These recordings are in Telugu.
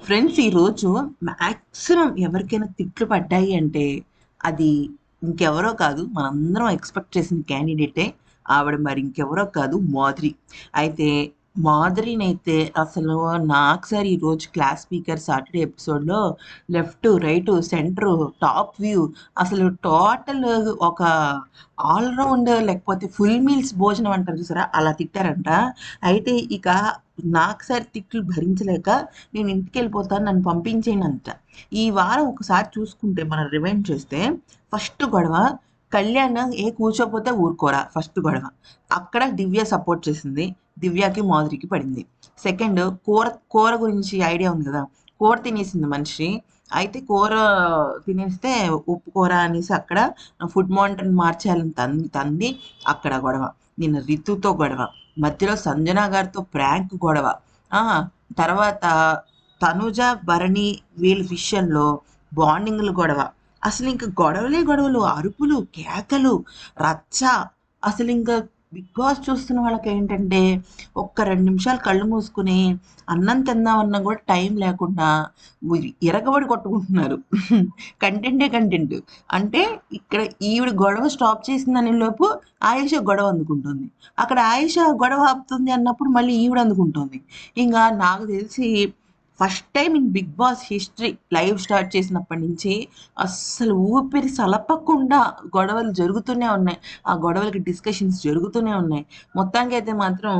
ఫ్రెండ్స్ ఈరోజు మ్యాక్సిమం ఎవరికైనా తిట్లు పడ్డాయి అంటే అది ఇంకెవరో కాదు, మనందరం ఎక్స్పెక్ట్ చేసిన క్యాండిడేటే. ఆవిడ మరి ఇంకెవరో కాదు, మాధురి. అయితే మాధురినైతే అసలు నాకు సార్ ఈరోజు క్లాస్ స్పీకర్ సాటర్డే ఎపిసోడ్లో left right centre top view అసలు టోటల్ ఒక ఆల్రౌండ్ లేకపోతే ఫుల్ మీల్స్ భోజనం అంటారు చూసారా, అలా తిట్టారంట. అయితే ఇక నాకు సార్ తిట్లు భరించలేక నేను ఇంటికి వెళ్ళిపోతాను, నన్ను పంపించేయండి అంట. ఈ వారం ఒకసారి చూసుకుంటే మనం రివైండ్ చేస్తే ఫస్ట్ గొడవ కళ్యాణ్ కూర్చోపోతే ఊరుకోరా ఫస్ట్ గొడవ. అక్కడ దివ్య సపోర్ట్ చేసింది, దివ్యకి మాధురికి పడింది. సెకండ్ కూర కూర గురించి ఐడియా ఉంది కదా, కూర తినేసింది మనిషి. అయితే కూర తినేస్తే ఉప్పు కూర అనేసి అక్కడ ఫుడ్ మానిటర్ని మార్చేయాలని తంది అక్కడ గొడవ. నిన్న రితుతో గొడవ, మధ్యలో సంజన గారితో ప్రాంక్ గొడవ. ఆ తర్వాత తనుజ భరణి వీళ్ళ విషయంలో బాండింగ్లు గొడవ. అసలు ఇంకా గొడవలే గొడవలు, అరుపులు కేకలు రచ్చ. అసలు ఇంకా బిగ్ బాస్ చూస్తున్న వాళ్ళకి ఏంటంటే ఒక్క 2 నిమిషాలు కళ్ళు మూసుకుని అన్నం తిందామన్నా కూడా టైం లేకుండా ఇరగబడి కొట్టుకుంటున్నారు. కంటెంటే కంటెంట్. అంటే ఇక్కడ ఈవిడ గొడవ స్టాప్ చేసిందని లోపు ఆయేష గొడవ అందుకుంటుంది, అక్కడ ఆయేష గొడవ ఆపుతుంది అన్నప్పుడు మళ్ళీ ఈవిడ అందుకుంటుంది. ఇంకా నాకు తెలిసి first time in Bigg Boss history live start చేసినప్పటి నుంచి అస్సలు ఊపిరి సలపకుండా గొడవలు జరుగుతూనే ఉన్నాయి. ఆ గొడవలకి డిస్కషన్స్ జరుగుతూనే ఉన్నాయి. మొత్తానికి అయితే మాత్రం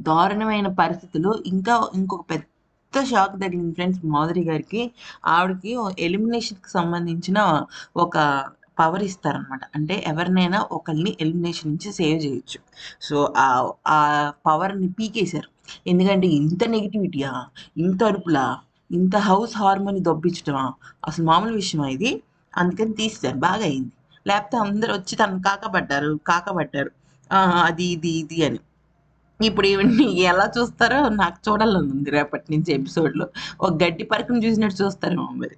దారుణమైన పరిస్థితులు. ఇంకా ఇంకొక పెద్ద షాక్ తగిలింది ఫ్రెండ్స్ మాధురి గారికి. ఆవిడకి ఎలిమినేషన్కి సంబంధించిన ఒక పవర్ ఇస్తారనమాట. అంటే ఎవరినైనా ఒకరిని ఎలిమినేషన్ నుంచి సేవ్ చేయొచ్చు. సో ఆ పవర్ని పీకేశారు. ఎందుకంటే ఇంత నెగిటివిటీయా, ఇంత అరుపులా, ఇంత హౌస్ హార్మోని దొబ్బించటమా, అసలు మామూలు విషయమా ఇది? అందుకని తీసేశారు, బాగా అయింది. లేకపోతే అందరూ వచ్చి తనను కాకపడ్డారు అది ఇది ఇది అని. ఇప్పుడు ఈవెన్ని ఎలా చూస్తారో నాకు చూడాలని ఉంది రేపటి నుంచి ఎపిసోడ్లో. ఒక గడ్డి పరకను చూసినట్టు చూస్తారేమో మరి.